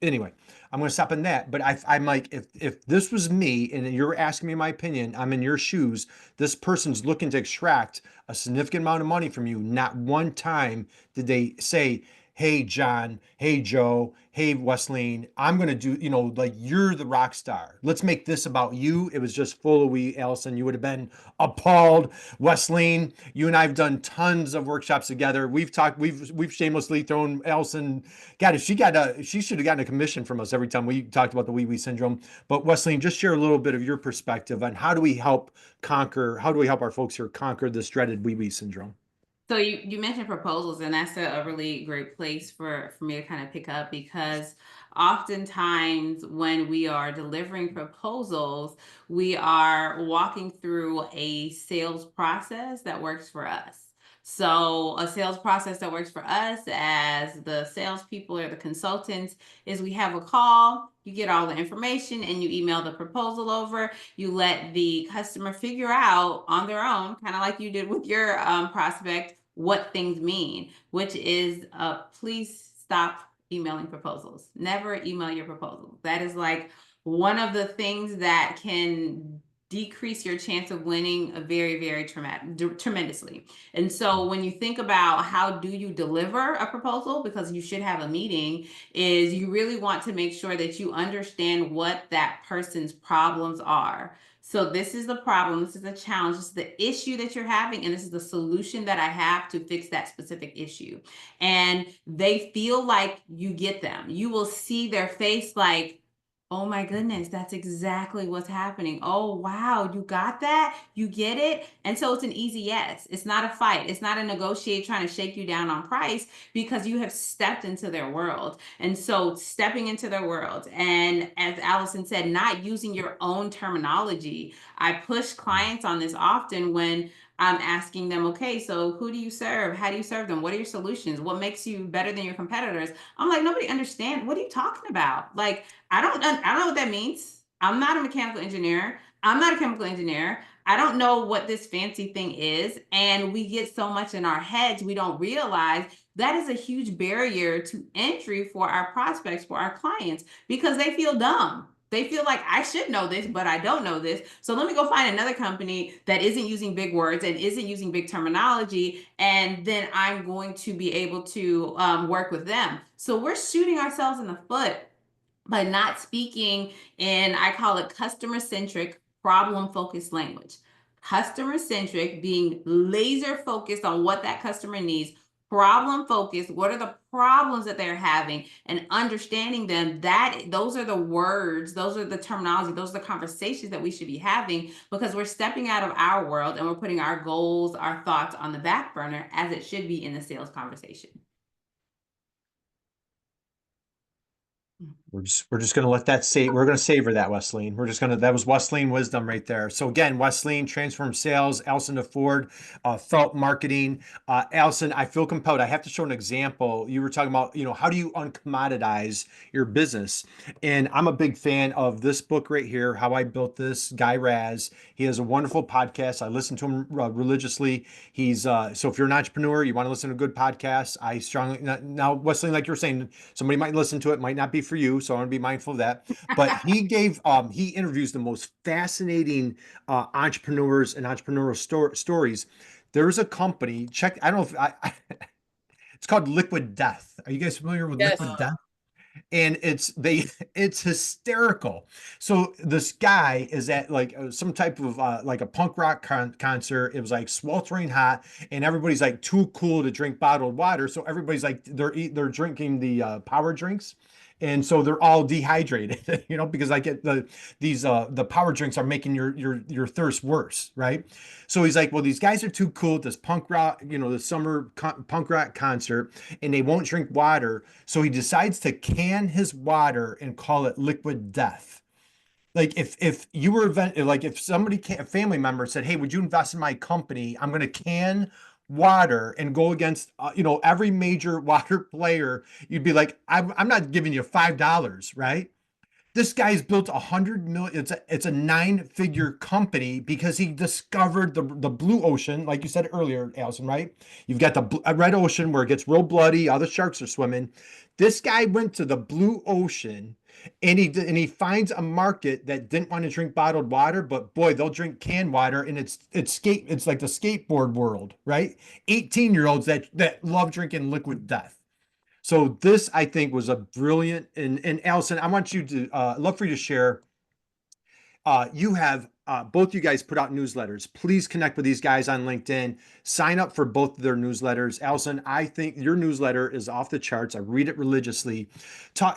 anyway, I'm going to stop in that. But I'm like, if this was me and you're asking me my opinion, I'm in your shoes. This person's looking to extract a significant amount of money from you. Not one time did they say, hey, John, hey, Joe, hey, Wesleyne, I'm going to do, like, you're the rock star. Let's make this about you. It was just full of Allison. You would have been appalled. Wesleyne, you and I have done tons of workshops together. We've shamelessly thrown Allison. God, if she should have gotten a commission from us every time we talked about the wee syndrome. But Wesleyne, just share a little bit of your perspective on how do we help our folks here conquer this dreaded wee syndrome? So you mentioned proposals, and that's a really great place for me to kind of pick up, because oftentimes when we are delivering proposals, we are walking through a sales process that works for us. So a sales process that works for us as the salespeople or the consultants is we have a call, you get all the information, and you email the proposal over. You let the customer figure out on their own, kind of like you did with your prospect, what things mean, which is please stop emailing proposals. Never email your proposals. That is like one of the things that can decrease your chance of winning very, very tremendously. And so when you think about how do you deliver a proposal, because you should have a meeting, is you really want to make sure that you understand what that person's problems are. So this is the problem, this is the challenge, this is the issue that you're having, and this is the solution that I have to fix that specific issue. And they feel like you get them. You will see their face like, oh my goodness, that's exactly what's happening. Oh, wow, you got that? You get it? And so it's an easy yes. It's not a fight. It's not a negotiate trying to shake you down on price, because you have stepped into their world. And so stepping into their world, and as Allison said, not using your own terminology. I push clients on this often when I'm asking them, okay, so who do you serve? How do you serve them? What are your solutions? What makes you better than your competitors? I'm like, nobody understands. What are you talking about? Like, I don't know what that means. I'm not a mechanical engineer. I'm not a chemical engineer. I don't know what this fancy thing is. And we get so much in our heads, we don't realize that is a huge barrier to entry for our prospects, for our clients, because they feel dumb. They feel like I should know this, but I don't know this. So let me go find another company that isn't using big words and isn't using big terminology, and then I'm going to be able to work with them. So we're shooting ourselves in the foot by not speaking in, I call it customer-centric, problem-focused language. Customer-centric, being laser-focused on what that customer needs. Problem-focused, what are the problems that they're having, and understanding them. Those are the words, those are the terminology, those are the conversations that we should be having, because we're stepping out of our world and we're putting our goals, our thoughts on the back burner, as it should be in the sales conversation. We're just gonna let that say, we're gonna savor that, Wesleyne. That was Wesleyne wisdom right there. So again, Wesleyne, Transform Sales, Allison DeFord, Felt Marketing. Allison, I feel compelled. I have to show an example. You were talking about, how do you uncommoditize your business? And I'm a big fan of this book right here, How I Built This, Guy Raz. He has a wonderful podcast. I listen to him religiously. So if you're an entrepreneur, you want to listen to a good podcast, I strongly, now, Wesleyne, like you're saying, somebody might listen to it, might not be for you. So I want to be mindful of that. But he interviews the most fascinating entrepreneurs and entrepreneurial stories. There's a company, I don't know if it's called Liquid Death. Are you guys familiar with Yes. Liquid Death? And it's hysterical. So this guy is at like some type of like a punk rock concert. It was like sweltering hot, and everybody's like too cool to drink bottled water. So everybody's like they're drinking the power drinks. And so they're all dehydrated, because I get the power drinks are making your thirst worse, right? So he's like, well, these guys are too cool at this punk rock, the summer punk rock concert, and they won't drink water. So he decides to can his water and call it Liquid Death. Like if you were like if a family member said, "Hey, would you invest in my company? I'm going to can water and go against every major water player," you'd be like, "I'm not giving you $5, right?" This guy's built 100 million. It's a 9-figure company because he discovered the blue ocean, like you said earlier, Allison, right? You've got the red ocean where it gets real bloody, all the sharks are swimming. This guy went to the blue ocean and he finds a market that didn't want to drink bottled water, but boy, they'll drink canned water, and it's like the skateboard world, right? 18-year-olds that love drinking Liquid Death. So this, I think, was a brilliant, and Allison, I want you to love for you to share. You have both you guys put out newsletters. Please connect with these guys on LinkedIn. Sign up for both of their newsletters. Allison, I think your newsletter is off the charts. I read it religiously.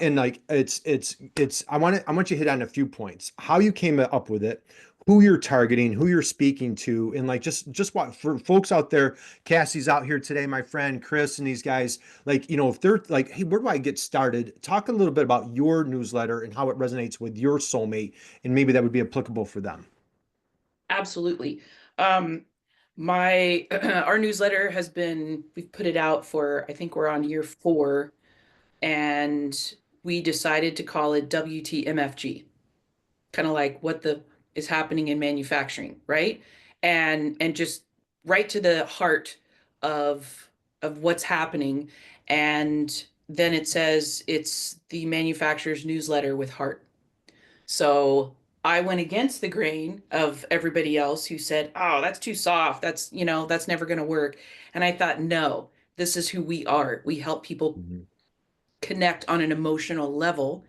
And like it's I want you to hit on a few points. How you came up with it, who you're targeting, who you're speaking to, and like just what for folks out there. Cassie's out here today, my friend Chris, and these guys. Like, if they're like, hey, where do I get started? Talk a little bit about your newsletter and how it resonates with your soulmate, and maybe that would be applicable for them. Absolutely. My our newsletter we've put it out for, I think we're on year 4, and we decided to call it WTMFG, kind of like what is happening in manufacturing, right? And just right to the heart of what's happening. And then it says it's the manufacturer's newsletter with heart. So I went against the grain of everybody else who said, "Oh, that's too soft. That's never going to work." And I thought, no, this is who we are. We help people connect on an emotional level.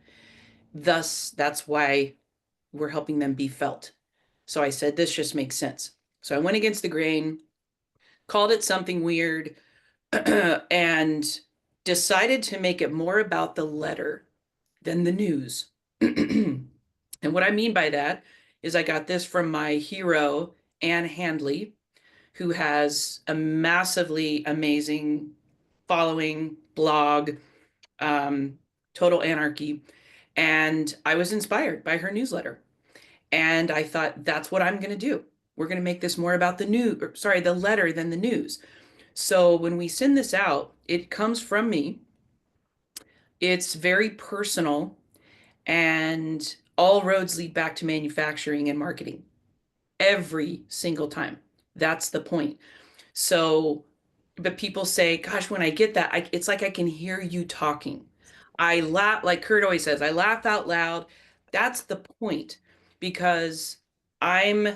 Thus, that's why we're helping them be felt. So I said, this just makes sense. So I went against the grain, called it something weird, and decided to make it more about the letter than the news. And what I mean by that is I got this from my hero, Anne Handley, who has a massively amazing following, blog, Total Anarchy. And I was inspired by her newsletter. And I thought, that's what I'm going to do. We're going to make this more about the letter than the news. So when we send this out, it comes from me. It's very personal, and all roads lead back to manufacturing and marketing every single time. That's the point. So, but people say, gosh, when I get that, it's like I can hear you talking. I laugh, like Curt always says, I laugh out loud. That's the point, because I'm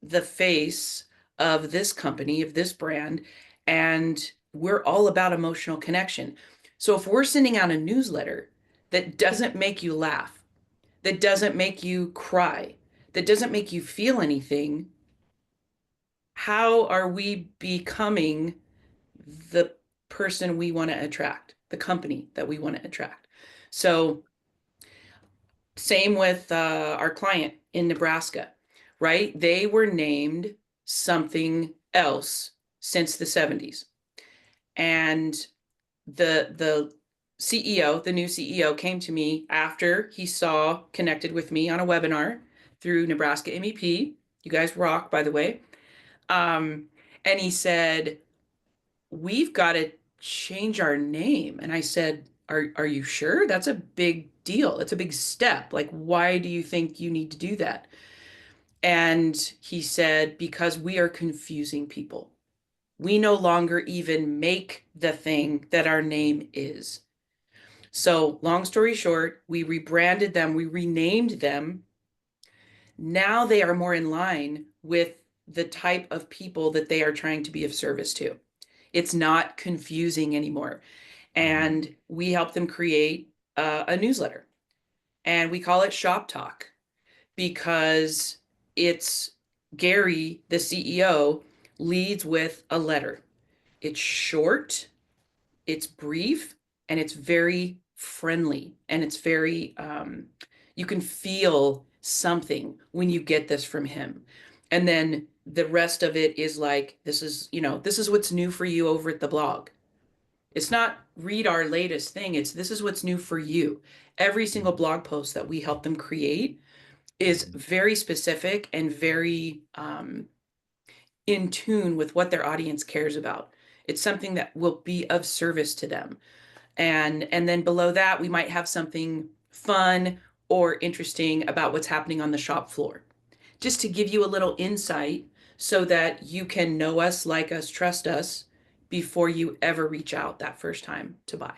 the face of this company, of this brand, and we're all about emotional connection. So if we're sending out a newsletter that doesn't make you laugh, that doesn't make you cry, that doesn't make you feel anything, how are we becoming the person we want to attract, the company that we want to attract? So same with our client in Nebraska, right? They were named something else since the 70s. And the CEO, the new CEO, came to me after he connected with me on a webinar through Nebraska MEP. You guys rock, by the way. And he said, we've got to change our name. And I said, are you sure? That's a big deal. It's a big step. Like, why do you think you need to do that? And he said, because we are confusing people. We no longer even make the thing that our name is. So, long story short, we rebranded them, we renamed them. Now they are more in line with the type of people that they are trying to be of service to. It's not confusing anymore. And we help them create a newsletter. And we call it Shop Talk because it's Gary, the CEO, leads with a letter. It's short, it's brief, and it's very friendly, and it's very you can feel something when you get this from him. And then the rest of it is like, this is what's new for you over at the blog. It's not read our latest thing, it's this is what's new for you. Every single blog post that we help them create is very specific and very in tune with what their audience cares about. It's something that will be of service to them. And then below that, we might have something fun or interesting about what's happening on the shop floor, just to give you a little insight so that you can know us, like us, trust us before you ever reach out that first time to buy.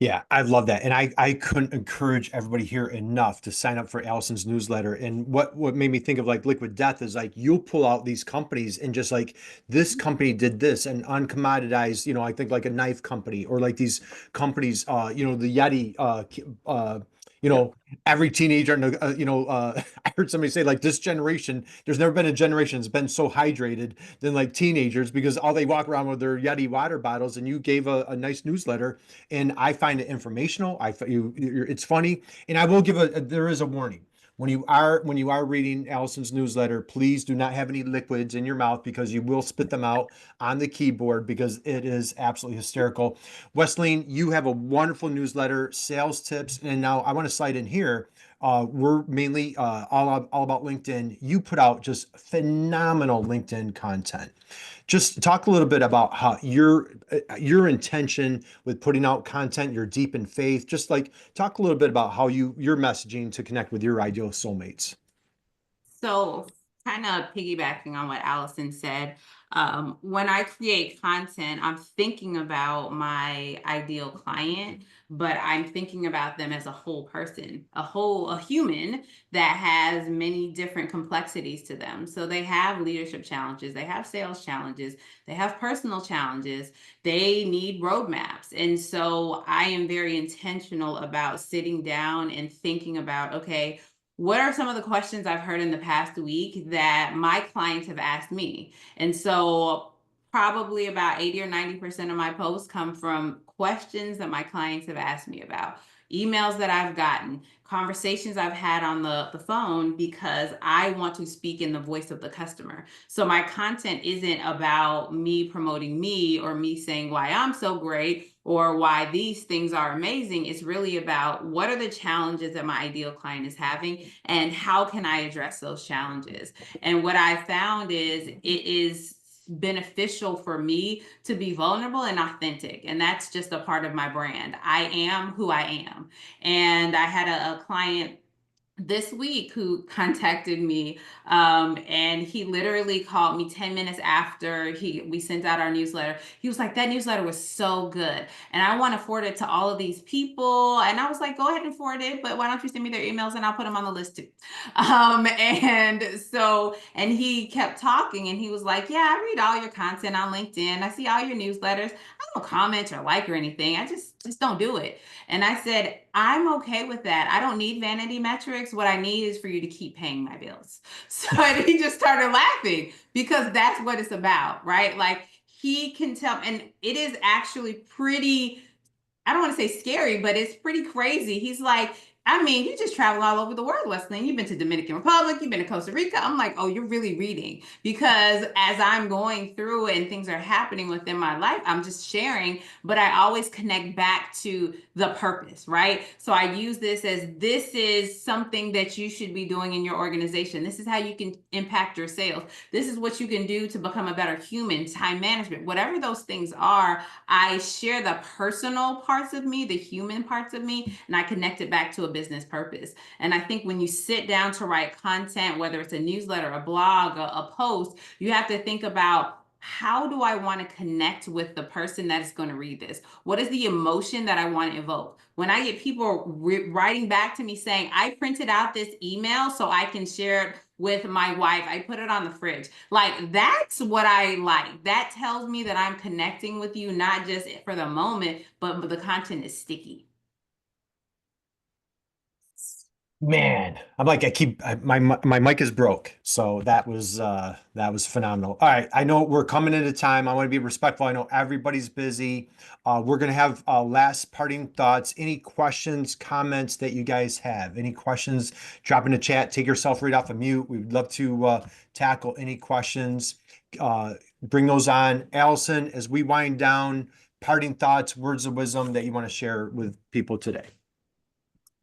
Yeah, I love that. And I couldn't encourage everybody here enough to sign up for Allison's newsletter. And what made me think of like Liquid Death is like you'll pull out these companies and just like this company did this and uncommoditized, I think like a knife company or like these companies, the Yeti, every teenager, I heard somebody say like this generation, there's never been a generation that's been so hydrated than like teenagers because all they walk around with their Yeti water bottles, and you gave a nice newsletter, and I find it informational. It's funny, and I will give there is a warning. When you are reading Allison's newsletter, please do not have any liquids in your mouth because you will spit them out on the keyboard because it is absolutely hysterical. Wesleyne, you have a wonderful newsletter, sales tips, and now I want to slide in here. We're mainly all about LinkedIn. You put out just phenomenal LinkedIn content. Just talk a little bit about how your intention with putting out content, you're deep in faith. Just like talk a little bit about how your messaging to connect with your ideal soulmates. So kind of piggybacking on what Allison said, when I create content, I'm thinking about my ideal client, but I'm thinking about them as a whole person, a human that has many different complexities to them. So they have leadership challenges, they have sales challenges, they have personal challenges, they need roadmaps. And so I am very intentional about sitting down and thinking about, okay, what are some of the questions I've heard in the past week that my clients have asked me? And so probably about 80 or 90% of my posts come from questions that my clients have asked me about, emails that I've gotten, conversations I've had on the phone, because I want to speak in the voice of the customer. So my content isn't about me promoting me or me saying why I'm so great or why these things are amazing. It's really about what are the challenges that my ideal client is having and how can I address those challenges. And what I found is it is beneficial for me to be vulnerable and authentic. And that's just a part of my brand. I am who I am. And I had a client this week who contacted me, and he literally called me 10 minutes after we sent out our newsletter. He was like, that newsletter was so good and I want to forward it to all of these people. And I was like, go ahead and forward it, but why don't you send me their emails and I'll put them on the list too. And he kept talking and he was like, yeah, I read all your content on LinkedIn, I see all your newsletters, I don't comment or like or anything, I just don't do it. And I said, I'm okay with that. I don't need vanity metrics. What I need is for you to keep paying my bills. So and he just started laughing because that's what it's about, right? Like he can tell, and it is actually pretty, I don't want to say scary, but it's pretty crazy. He's like, I mean, you just travel all over the world, Wesleyne. You've been to Dominican Republic, you've been to Costa Rica. I'm like, oh, you're really reading. Because as I'm going through and things are happening within my life, I'm just sharing, but I always connect back to the purpose, right? So I use this is something that you should be doing in your organization. This is how you can impact your sales. This is what you can do to become a better human, time management, whatever those things are. I share the personal parts of me, the human parts of me, and I connect it back to a business purpose. And I think when you sit down to write content, whether it's a newsletter, a blog, a post, you have to think about, how do I want to connect with the person that is going to read this? What is the emotion that I want to evoke? When I get people writing back to me saying, I printed out this email so I can share it with my wife, I put it on the fridge. Like, that's what I like. That tells me that I'm connecting with you, not just for the moment, but the content is sticky. Man, I'm like, my mic is broke. So that was phenomenal. All right. I know we're coming into time. I want to be respectful. I know everybody's busy. We're gonna have last parting thoughts. Any questions, comments that you guys have? Any questions? Drop in the chat. Take yourself right off of mute. We'd love to tackle any questions. Bring those on. Allison, as we wind down, parting thoughts, words of wisdom that you want to share with people today.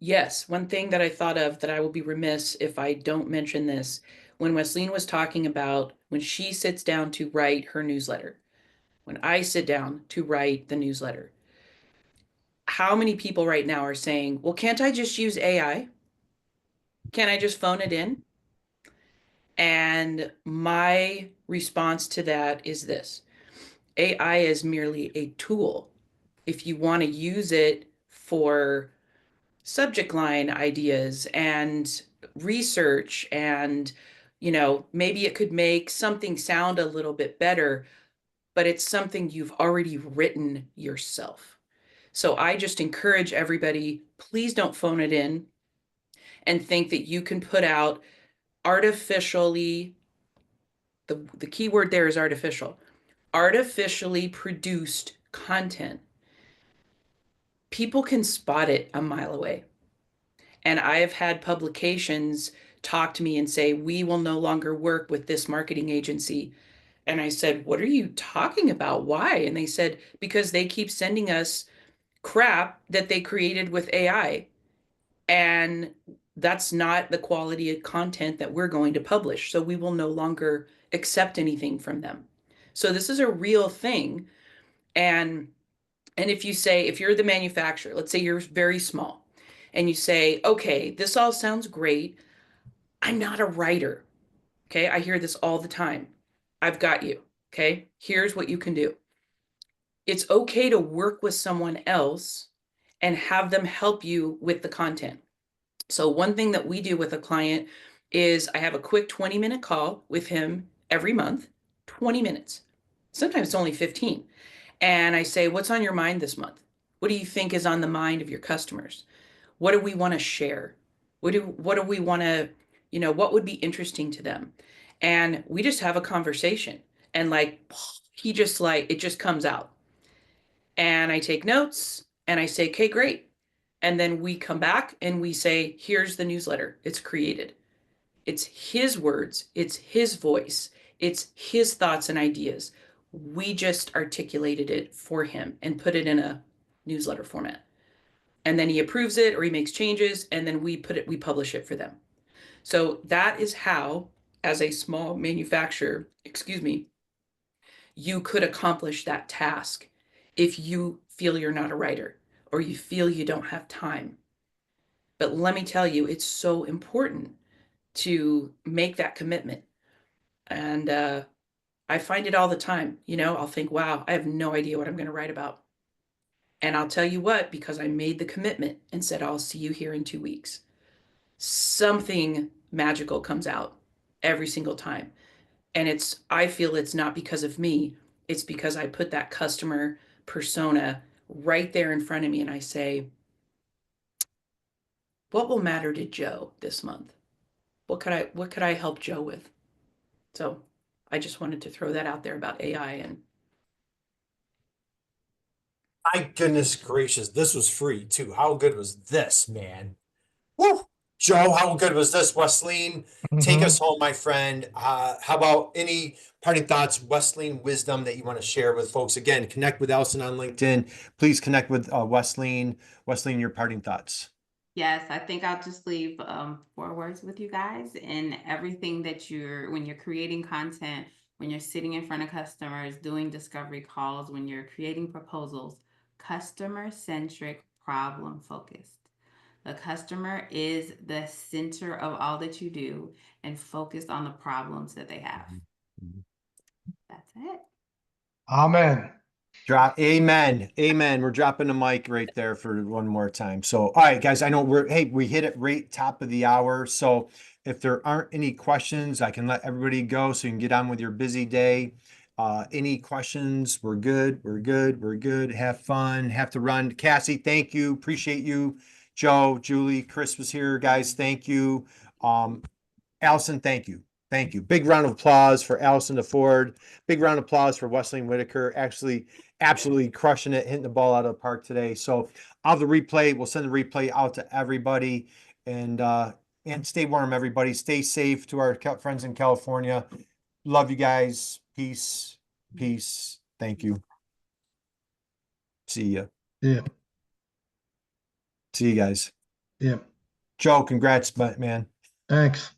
Yes, one thing that I thought of that I will be remiss if I don't mention this, when Wesleyne was talking about when she sits down to write her newsletter, when I sit down to write the newsletter, how many people right now are saying, well, can't I just use AI? Can't I just phone it in? And my response to that is this: AI is merely a tool. If you want to use it for subject line ideas and research, and maybe it could make something sound a little bit better, but it's something you've already written yourself. So I just encourage everybody, please don't phone it in and think that you can put out artificially, the key word there is artificially produced content. People can spot it a mile away. And I have had publications talk to me and say, we will no longer work with this marketing agency. And I said, what are you talking about? Why? And they said, because they keep sending us crap that they created with AI. And that's not the quality of content that we're going to publish. So we will no longer accept anything from them. So this is a real thing. And if you're the manufacturer, let's say you're very small, and you say, okay, this all sounds great. I'm not a writer. Okay. I hear this all the time. I've got you. Okay. Here's what you can do. It's okay to work with someone else and have them help you with the content. So one thing that we do with a client is I have a quick 20-minute call with him every month, 20 minutes. Sometimes it's only 15. And I say, what's on your mind this month? What do you think is on the mind of your customers? What do we want to share? What do we want to, what would be interesting to them? And we just have a conversation, and it just comes out. And I take notes and I say, okay, great. And then we come back and we say, here's the newsletter. It's created. It's his words. It's his voice. It's his thoughts and ideas. We just articulated it for him and put it in a newsletter format. And then he approves it or he makes changes, and then we publish it for them. So that is how, as a small manufacturer, you could accomplish that task if you feel you're not a writer or you feel you don't have time. But let me tell you, it's so important to make that commitment. And I find it all the time. I'll think, wow, I have no idea what I'm going to write about. And I'll tell you what, because I made the commitment and said, I'll see you here in 2 weeks. Something magical comes out every single time. And I feel it's not because of me. It's because I put that customer persona right there in front of me and I say, what will matter to Joe this month? What could I help Joe with? So I just wanted to throw that out there about AI. And My goodness gracious, this was free too. How good was this, man? Joe, how good was this? Wesleyne, take Mhm. us home, my friend. How about any parting thoughts, Wesleyne wisdom that you want to share with folks? Again, connect with Allison on LinkedIn. Please connect with Wesleyne. Wesleyne, your parting thoughts. Yes, I think I'll just leave 4 words with you guys. And everything that when you're creating content, when you're sitting in front of customers, doing discovery calls, when you're creating proposals, customer-centric, problem-focused. The customer is the center of all that you do, and focus on the problems that they have. That's it. Amen. Drop. Amen. Amen. We're dropping the mic right there for one more time. So, all right, guys, I know we hit it right top of the hour. So if there aren't any questions, I can let everybody go so you can get on with your busy day. Any questions? We're good. We're good. We're good. Have fun. Have to run. Cassie, thank you. Appreciate you. Joe, Julie, Chris was here, guys. Thank you. Allison, thank you. Thank you. Big round of applause for Allison DeFord. Big round of applause for Wesleyne Whittaker. Actually, absolutely crushing it, hitting the ball out of the park today. So I'll have the replay. We'll send the replay out to everybody. And stay warm, everybody. Stay safe to our friends in California. Love you guys. Peace. Peace. Thank you. See ya. Yeah. See you guys. Yeah. Joe, congrats, man. Thanks.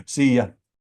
See ya.